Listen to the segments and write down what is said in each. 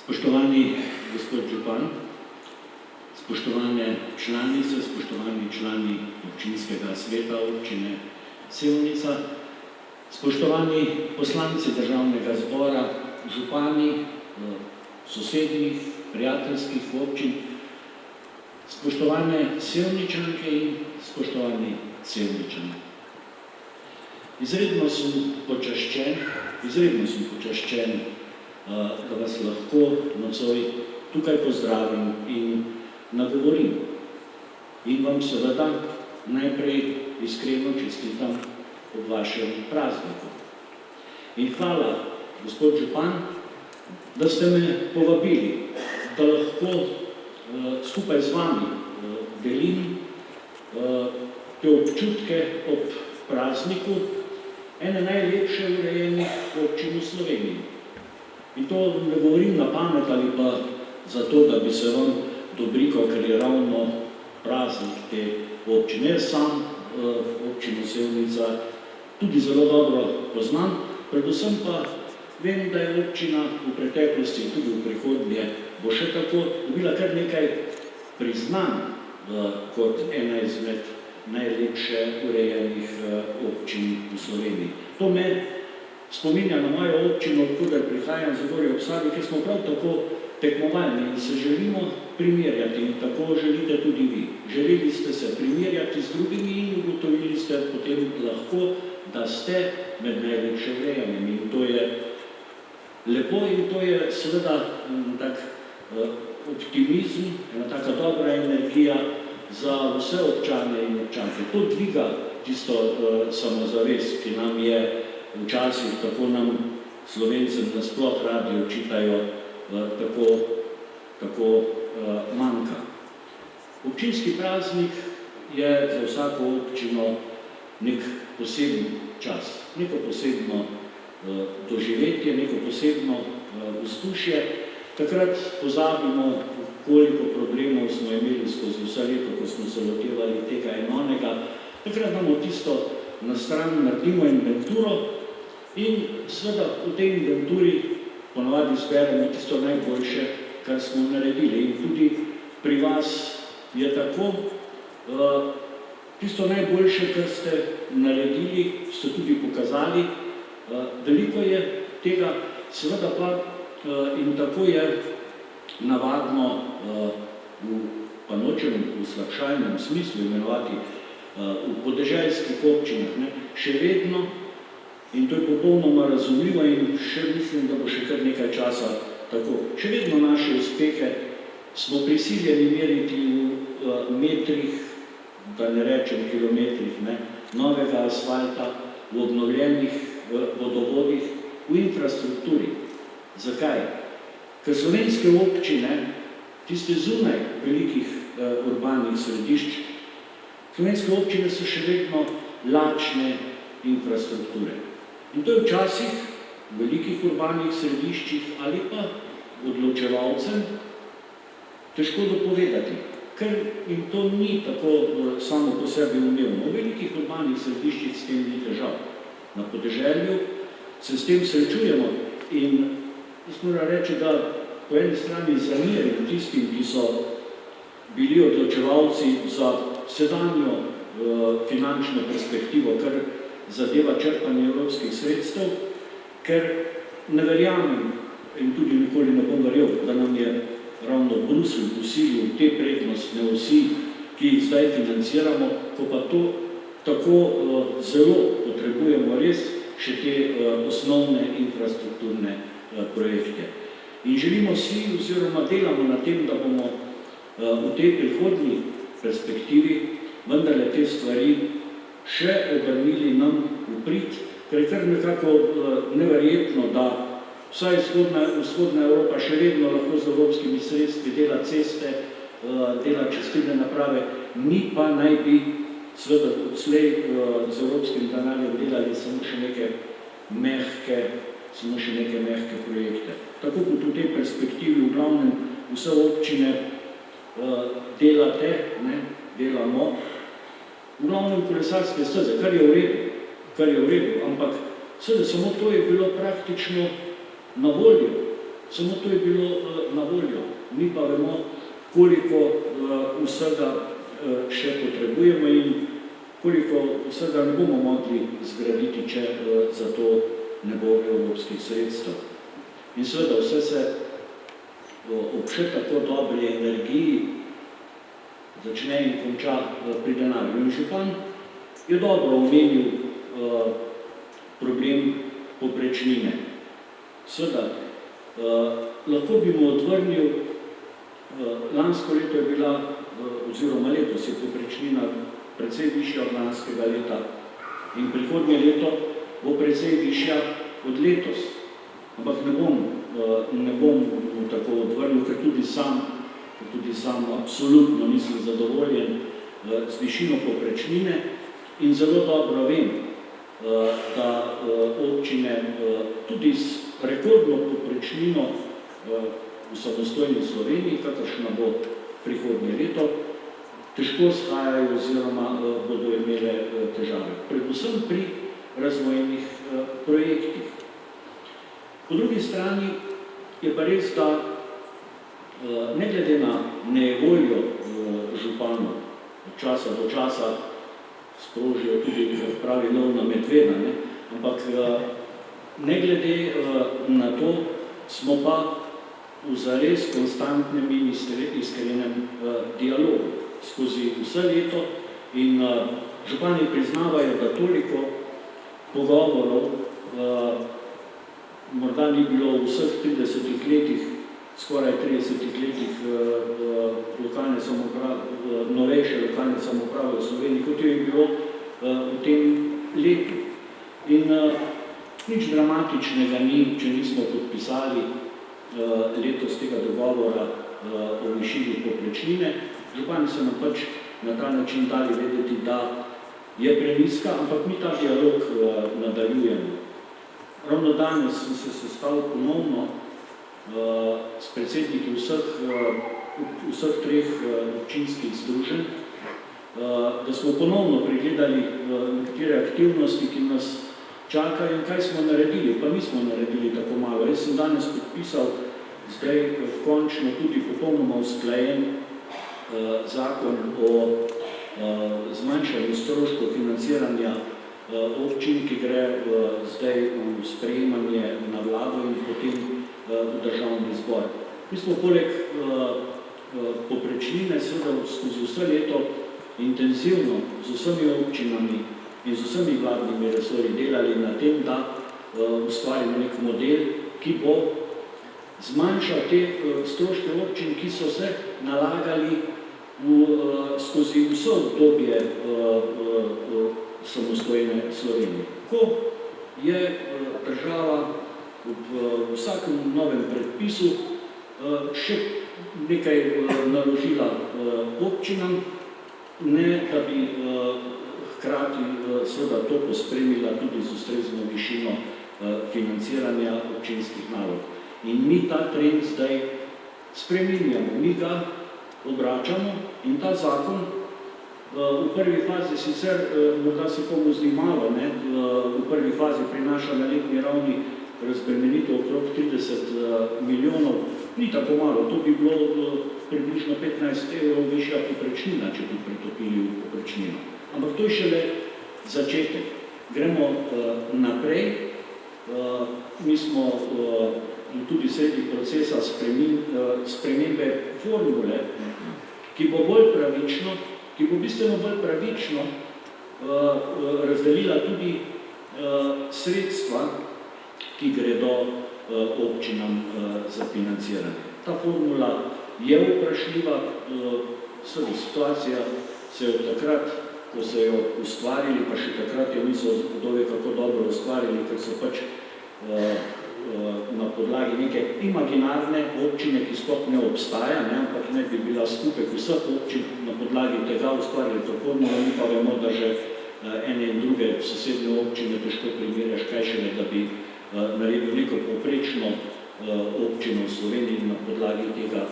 Spoštovani gospod župan, spoštovane članice, spoštovani člani občinskega sveta občine Sevnica, spoštovani poslanci državnega zbora, župani sosednjih, prijateljskih občin, spoštovane Sevničanke in spoštovani Sevničani. Izredno sem počaščen, da vas lahko nocoj tukaj pozdravim in nagovorim. In vam seveda najprej iskreno čestitam ob vašem prazniku. In hvala, gospod župan, da ste me povabili, da lahko skupaj z vami delim te občutke ob prazniku ene najlepše urejenih občin v Sloveniji. In to ne govorim na pamet ali pa zato, da bi se vam dobrikal, ker je ravno praznik te občine. Jaz sam občino Sevnica tudi zelo dobro poznam, predvsem pa vem, da je občina v preteklosti in tudi v prihodnje bo še tako dobila kar nekaj priznanj kot ena izmed najlepše urejenih občin v Sloveniji. To me spominja na mojo občino, odkuder prihajam, Zagorje ob Savi, kjer smo prav tako tekmovalni in se želimo primerjati in tako želite tudi vi. Želeli ste se primerjati z drugimi in ugotovili ste potem lahko, da ste med najlepše urejenimi. In to je lepo in to je seveda tak optimizm, ena taka dobra energija za vse občane in občanke. To dviga tisto samozavest, ki nam je včasih, tako nam Slovencem nasploh radi očitajo, tako manjka. Občinski praznik je za vsako občino nek poseben čas, neko posebno doživetje, neko posebno vzdušje. Takrat pozabimo, koliko problemov smo imeli skozi vse leto, ko smo se lotevali tega in onega. Takrat damo tisto na stran, naredimo inventuro in seveda v tej inventuri ponavadi zberemo tisto najboljše, kar smo naredili. In tudi pri vas je tako, tisto najboljše, kar ste naredili, ste tudi pokazali. Veliko je tega, seveda pa in tako je navadno pa nočem v slabšalnem smislu imenovati v podeželskih občinah, še vedno, in to je popolnoma razumljivo in še mislim, da bo še kar nekaj časa tako, še vedno naše uspehe smo prisiljeni meriti v metrih, da ne rečem kilometrih, novega asfalta, v obnovljenih vodovodih, v infrastrukturi. Zakaj? Ker slovenske občine, tiste zunaj velikih urbanih središč, slovenske občine so še vedno lačne infrastrukture. In to je včasih v velikih urbanih središčih ali pa odločevalcem težko dopovedati, ker jim to ni tako samo po sebi umevno. V velikih urbanih središčih s tem ni težav. Na podeželju se s tem srečujemo in jaz moram reči, da po eni strani zamerim tistim, ki so bili odločevalci za sedanjo finančno perspektivo, kar zadeva črpanje evropskih sredstev, ker ne verjamem in tudi nikoli ne bom verjel, da nam je ravno Bruselj vsilil te prednostne osi, ki jih zdaj financiramo, ko pa to tako zelo potrebujemo res še te osnovne infrastrukturne projekte. In želimo si oziroma delamo na tem, da bomo v tej prihodnji perspektivi vendarle te stvari še obrnili nam v prid, ker je kar nekako neverjetno, da vsaj vzhodna Evropa še vedno lahko z evropskimi sredstvi dela ceste, dela čistilne naprave, mi pa naj bi seveda odslej z evropskim denarjem delali samo še neke mehke projekte. Tako kot v tej perspektivi v glavnem vse občine delamo, v glavnem kolesarske steze, kar je v redu, ampak seveda samo to je bilo praktično na voljo samo to je bilo na voljo. Mi pa vemo, koliko vsega še potrebujemo in koliko vsega ne bomo mogli zgraditi, če za to ne bo evropskih sredstev. In seveda vse se ob še tako dobri energiji začne in konča pri denarju. In župan je dobro omenil problem povprečnine. Seveda, lahko bi mu odvrnil, lansko leto je bila, oziroma letos je povprečnina precej višja od lanskega leta in prihodnje leto bo precej višja od letos. Ampak ne bom mu tako odvrnil, ker tudi sam absolutno nisem zadovoljen z višino povprečnine in zelo dobro vem, da občine tudi s rekordno povprečnino v samostojni Sloveniji, kakršna bo prihodnje leto, težko shajajo oziroma bodo imele težave. Predvsem pri razvojnih projektih. Po drugi strani je pa res, da ne glede na nevoljo županov, od časa do časa sprožijo tudi pravi lov na medveda, ampak ne glede na to smo pa v zares konstantnem in iskrenem dialogu skozi vse leto in župani priznavajo, da toliko pogovorov morda ni bilo v vseh 30 letih, skoraj 30 letih lokalne samouprave, novejše lokalne samouprave v Sloveniji, kot je bilo v tem letu. In nič dramatičnega ni, če nismo podpisali letos tega dogovora o višini povprečnine. Župani so nam pač na ta način dali vedeti, da je prenizka, ampak mi ta dialog nadaljujemo. Ravno danes sem se sestal ponovno s predsedniki vseh treh občinskih združenj, da smo ponovno pregledali nekatere aktivnosti, ki nas čakajo in kaj smo naredili, pa mi smo naredili tako malo. Jaz sem danes podpisal zdaj končno tudi popolnoma usklajen zakon o zmanjšanju stroškov financiranja občin, ki gre zdaj v sprejemanje na vlado in potem v državni zbor. Mi smo poleg povprečnine seveda skozi vse leto intenzivno z vsemi občinami in z vsemi vladnimi resorji delali na tem, da ustvarimo nek model, ki bo zmanjšal te stroške občin, ki so se nalagali skozi vse obdobje samostojne Slovenije. Ko je država v vsakem novem predpisu še nekaj naložila občinam, ne da bi hkrati seveda to pospremila tudi z ustrezno višino financiranja občinskih nalog. In mi ta trend zdaj spreminjamo, mi ga obračamo in ta zakon v prvi fazi sicer, morda se komu zdi malo, v prvi fazi prinaša na letni ravni razbremenitev okrog 30 milijonov, ni tako malo, to bi bilo približno 15 evrov višja povprečnina, če bi pretopili v povprečnino. Ampak to je šele začetek. Gremo naprej, mi smo tudi sredi procesa spremembe formule, ki bo bolj pravično, ki bo bistveno bolj pravično razdelila tudi sredstva, ki gredo občinam za financiranje. Ta formula je vprašljiva, situacija se je od takrat, ko so jo ustvarili, pa še takrat jo niso kdo ve kako dobro ustvarili, ker so pač na podlagi neke imaginarne občine, ki sploh ne obstaja, ampak ne bi bila skupek vseh občin na podlagi tega ustvarili to formulo, mi pa vemo, da že ene in druge sosednje občine težko primerjaš, kaj šele, da bi naredil neko povprečno občino v Sloveniji in na podlagi tega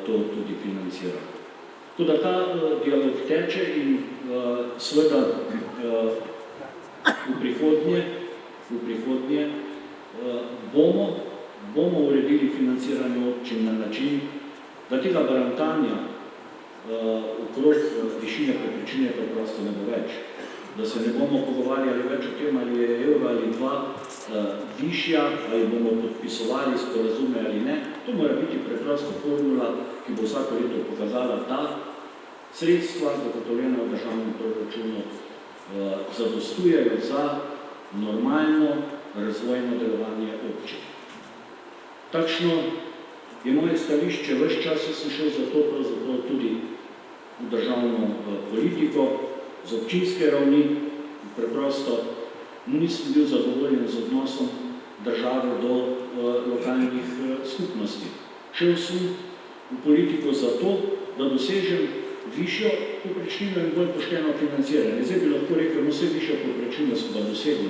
to tudi financira. Tako da ta dialog teče in seveda v prihodnje bomo bomo uredili financiranje občin na način, da tega barantanja okrog višine preprečine preprosto ne bo več. Da se ne bomo pogovarjali več o tem, ali je evro ali dva višja, ali bomo podpisovali sporazume ali ne. To mora biti preprosto formula, ki bo vsako leto pokazala, da sredstva, zagotovljena v državnem proračunu, zadostujejo za normalno razvojno delovanje občin. Takšno je moje stališče, ves čas sem šel za to, pravzaprav tudi v državno politiko, z občinske ravni, preprosto nisem bil zadovoljen z odnosom države do lokalnih skupnosti. Šel sem v politiko zato, da dosežem višjo povprečnino in bolj pošteno financiranje. Zdaj bi lahko rekel, vse višjo povprečnino smo ga dosegli,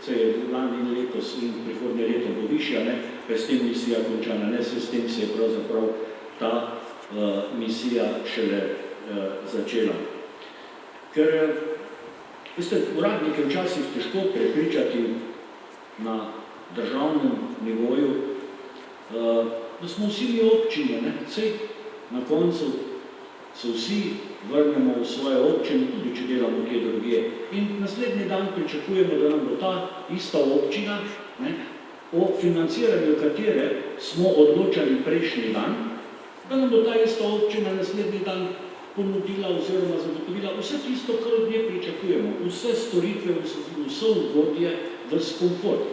se je lani in letos in prihodnje leto bo višja, pa s tem misija končana, s tem se je pravzaprav ta misija šele začela. Ker, veste, uradnike včasih težko prepričati na državnem nivoju, da smo vsi mi občine, saj na koncu se vsi vrnemo v svoje občine, tudi če delamo kje drugje. In naslednji dan pričakujemo, da nam bo ta ista občina, o financiranju katere smo odločali prejšnji dan, da nam bo ta ista občina naslednji dan ponudila oziroma zagotovila vse tisto, kar od nje pričakujemo. Vse storitve, vse ugodje, ves komfort.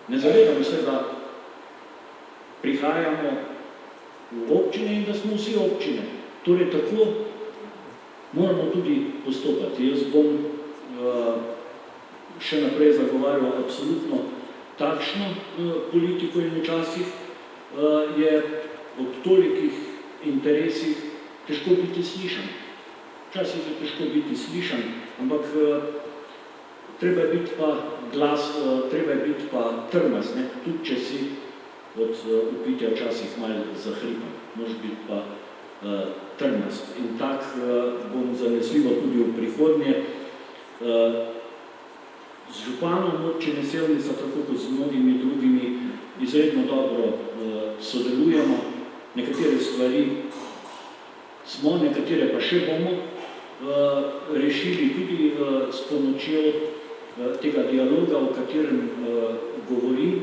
Ne zavedamo se, da prihajamo v občine in da smo vsi občine. Torej, tako moramo tudi postopati. Jaz bom še naprej zagovarjal absolutno takšno politiko in včasih je ob tolikih interesih težko biti slišan. Včasih je težko biti slišan, ampak treba je biti pa glas, treba je biti pa trmast, tudi če si od upitja včasih malo zahripan. Moraš biti pa trmast. In tak bom zanesljivo tudi v prihodnje. Z županom občine Sevnica, tako kot z mnogimi drugimi, izredno dobro sodelujemo. Nekatere stvari smo, nekatere pa še bomo rešili tudi s pomočjo tega dialoga, o katerem govorim,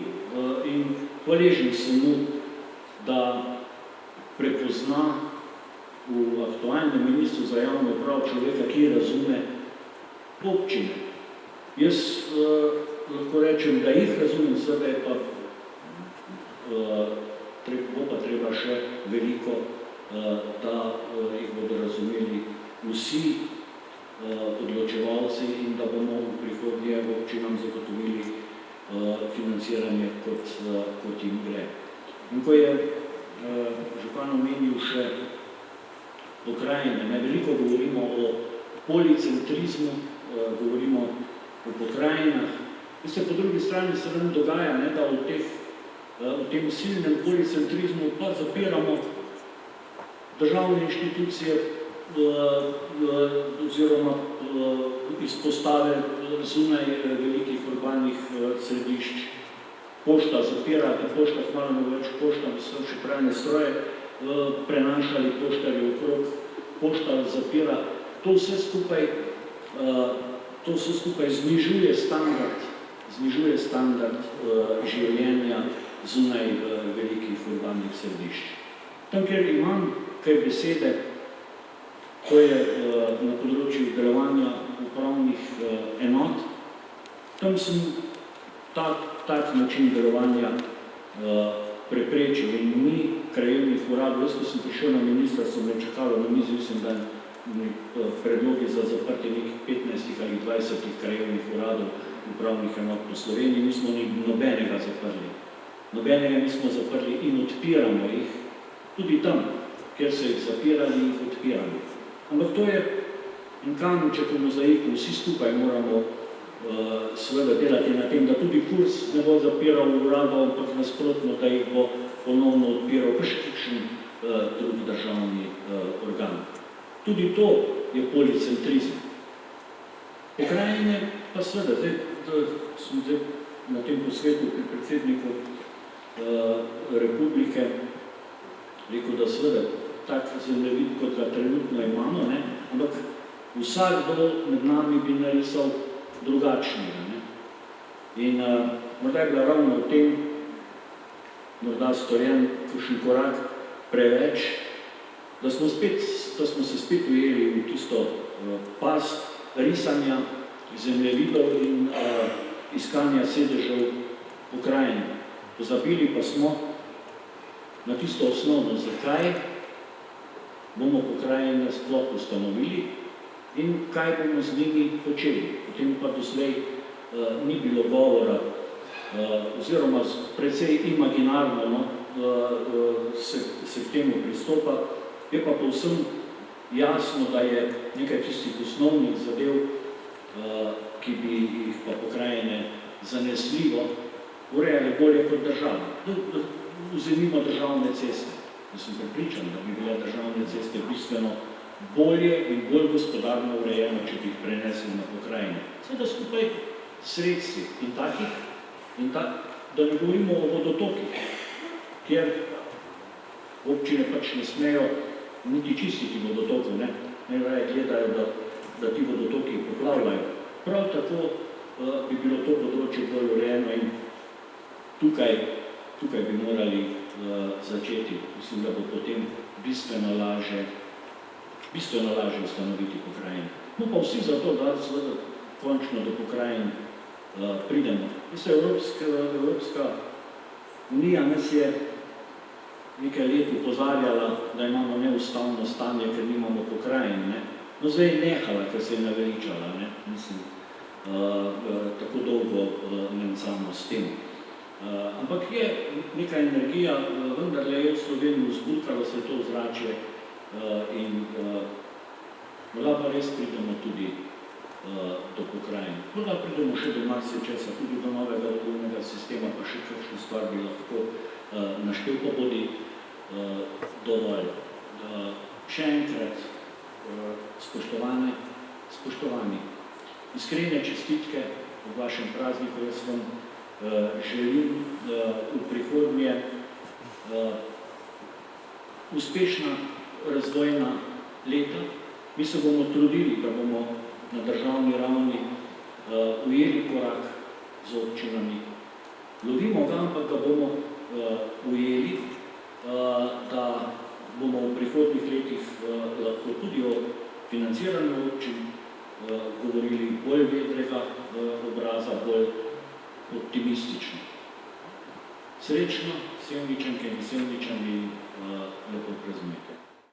in hvaležen sem mu, da prepozna v aktualnem ministru za javno upravo človeka, ki razume občine. Jaz lahko rečem, da jih razumem, seveda je pa bo pa treba še veliko, da jih bodo razumeli vsi odločevalci in da bomo v prihodnje občinam zagotovili financiranje, kot jim gre. In ko je župan omenil še pokrajine, veliko govorimo o policentrizmu, govorimo o pokrajinah. Veste, po drugi strani se nam dogaja, da v tem silnem policentrizmu pa zapiramo državne inštitucije oziroma izpostave zunaj velikih urbanih središč. Pošta zapira, pošta hvala več pošta, so še pralne stroje prenašali poštarje okrog, pošta zapira. To vse skupaj znižuje standard življenja zunaj velikih urbanih središč. Tam, kjer imam kaj besede, to je na področju delovanja upravnih enot, tam sem tak način delovanja preprečil in ni krajevnih uradov. Jaz, ko sem prišel na ministrstvo, me čakalo na mizi, mislim, da predlogi za zaprtje nekih 15 ali 20 krajevnih uradov upravnih enot po Sloveniji, nismo nobenega zaprli. Nobenega nismo zaprli in odpiramo jih, tudi tam, kjer so jih zapirali, jih odpiramo. Ampak to je en kamenček v mozaiku, vsi skupaj moramo seveda delati na tem, da tudi Furs ne bo zapiral uradov, ampak nasprotno, da jih bo ponovno odpiral pa še kakšen drug državni organ. Tudi to je policentrizem. Pokrajine pa seveda, zdaj sem na tem posvetu pri predsedniku republike, rekel, da seveda tak zemljevid, kot ga trenutno imamo, ne, ampak vsakdo med nami bi narisal drugačnega. Ne. In morda je bila ravno v tem, morda storjen kakšen korak preveč, da smo se spet ujeli v tisto past risanja zemljevidov in iskanja sedežev pokrajine. Pozabili pa smo na tisto osnovno, zakaj bomo pokrajine sploh ustanovili in kaj bomo z njimi počeli. Potem pa doslej ni bilo govora, oziroma precej imaginarno se k temu pristopa, je pa povsem jasno, da je nekaj tistih osnovnih zadev, ki bi jih pa pokrajine zanesljivo urejali bolje kot država. Vzemimo državne ceste. Jaz sem prepričan, da bi bile državne ceste bistveno bolje in bolj gospodarno urejene, če bi jih prenesli na pokrajine. Seveda skupaj sredstvi in takih, da ne govorimo o vodotokih, kjer občine pač ne smejo niti čistiti vodotokov, ne raje gledajo, da ti vodotoki poplavljajo. Prav tako bi bilo to področje bolj urejeno in tukaj bi morali začeti. Mislim, da bo potem bistveno lažje ustanoviti pokrajine. No pa vsi zato, da seveda končno do pokrajin pridemo. Evropska unija nas je nekaj let upozarjala, da imamo neustavno stanje, ker nimamo pokrajin. Ne? No, zdaj je nehala, ker se je naveličala. Ne? Mislim, tako dolgo mencamo s tem. Ampak je neka energija, vendarle je v Sloveniji vzburkalo se to zračje in morda pa res pridemo tudi do pokrajin. Morda pridemo še do marsičesa, tudi do novega volilnega sistema, pa še kakšno stvar bi lahko naštel, pa bodi dovolj. Še enkrat, spoštovani, iskrene čestitke v vašem prazniku. Jaz vam želim v prihodnje uspešna razvojna leta. Mi se bomo trudili, da bomo na državni ravni ujeli korak z občinami. Lovimo ga, ampak ga bomo ujeli, da bomo v prihodnjih letih lahko tudi o financiranju občin govorili bolj vedrega obraza, bolj optimistično. Srečno, Sevničanke in Sevničani.